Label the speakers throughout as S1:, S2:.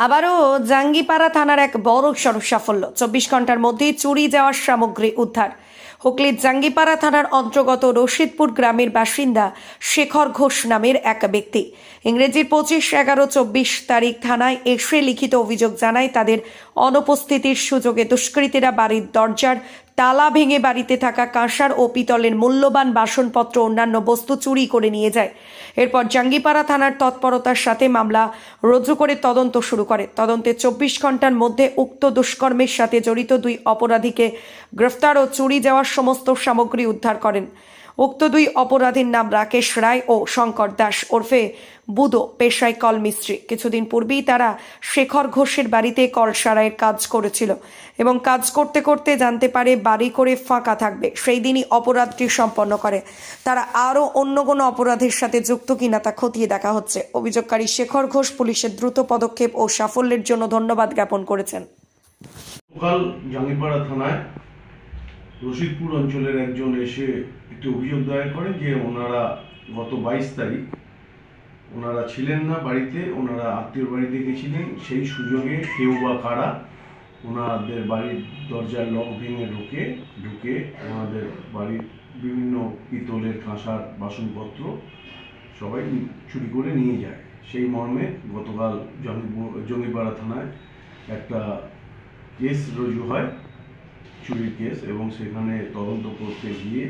S1: আবারও জাঙ্গিপাড়া থানার এক বড় সড় সাফল্য। 24 ঘন্টার মধ্যেই চুরি যাওয়ার সামগ্রী উদ্ধার। হুগলির জাঙ্গিপাড়া থানার অন্তর্গত রশিদপুর গ্রামের বাসিন্দা শেখর ঘোষ নামের এক ব্যক্তি ইংরেজির 25/11/24 তারিখ থানায় এসে লিখিত অভিযোগ জানায় তাদের অনুপস্থিতির সুযোগে দুষ্কৃতীরা বাড়ির দরজার তালা ভেঙে বাড়িতে থাকা কাঁসার ও পিতলের মূল্যবান বাসনপত্র অন্যান্য বস্তু চুরি করে নিয়ে যায়। এরপর জাঙ্গিপাড়া থানার তৎপরতার সাথে মামলা রুজু করে তদন্ত শুরু করে। তদন্তে 24 ঘন্টার মধ্যে উক্ত দুষ্কর্মের সাথে জড়িত 2 অপরাধীকে গ্রেফতার ও চুরি যাওয়ার সমস্ত সামগ্রী উদ্ধার করেন। উক্ত 2 অপরাধীর নাম রাকেশ রায় ও শঙ্কর দাস ওরফে বুদো, পেশায় কল মিস্ত্রি। কিছুদিন পূর্বেই তারা শেখর ঘোষের বাড়িতে কল সারাইয়ের কাজ করেছিল এবং কাজ করতে করতে জানতে পারে বাড়ি করে ফাঁকা থাকবে। সেই দিনই অপরাধটি সম্পন্ন করে। তারা আরও অন্য কোনো অপরাধের সাথে যুক্ত কিনা তা খতিয়ে দেখা হচ্ছে। অভিযোগকারী শেখর ঘোষ পুলিশের দ্রুত পদক্ষেপ ও সাফল্যের জন্য ধন্যবাদ জ্ঞাপন করেছেন।
S2: সকাল জাঙ্গিপাড়া থানায় রশিদপুর অঞ্চলের একজন এসে একটি অভিযোগ দায়ের করেন যে ওনারা গত 22 তারিখ ওনারা ছিলেন না বাড়িতে, ওনারা আত্মীয় বাড়িতে গেছিলেন। সেই সুযোগে কেউ বা কারা ওনাদের বাড়ির দরজার লক ভেঙে ঢুকে ওনাদের বাড়ির বিভিন্ন পিতলের কাঁসার বাসনপত্র সবাই চুরি করে নিয়ে যায়। সেই মর্মে গতকাল জঙ্গিপাড়া থানায় একটা কেস রুজু হয়, চুরির কেস, এবং সেখানে তদন্ত করতে গিয়ে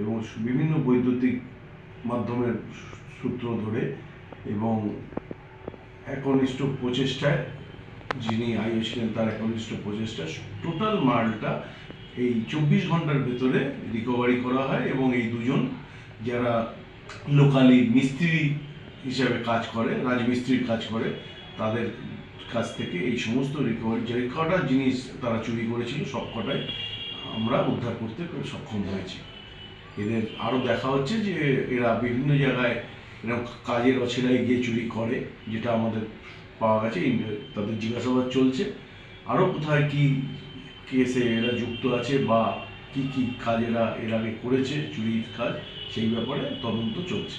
S2: এবং বিভিন্ন বৈদ্যুতিক মাধ্যমের সূত্র ধরে এবং একনিষ্ঠ প্রচেষ্টায়, যিনি আইএস ছিলেন তার একনিষ্ঠ প্রচেষ্টা, টোটাল মালটা এই 24 ঘন্টার ভেতরে রিকভারি করা হয় এবং এই দুজন যারা লোকালি মিস্ত্রি হিসাবে কাজ করে, রাজমিস্ত্রির কাজ করে, তাদের কাছ থেকে এই সমস্ত রিকভারি যে কটা জিনিস তারা চুরি করেছিল সব কটাই আমরা উদ্ধার করতে সক্ষম হয়েছি। এদের আরও দেখা হচ্ছে যে এরা বিভিন্ন জায়গায় এরকম কাজের অছেড়াই গিয়ে চুরি করে, যেটা আমাদের পাওয়া গেছে। তাদের জিজ্ঞাসাবাদ চলছে, আরও কোথায় কি কেসে এরা যুক্ত আছে বা কি কাজ এরা এর আগে করেছে চুরির কাজ, সেই ব্যাপারে তদন্ত চলছে।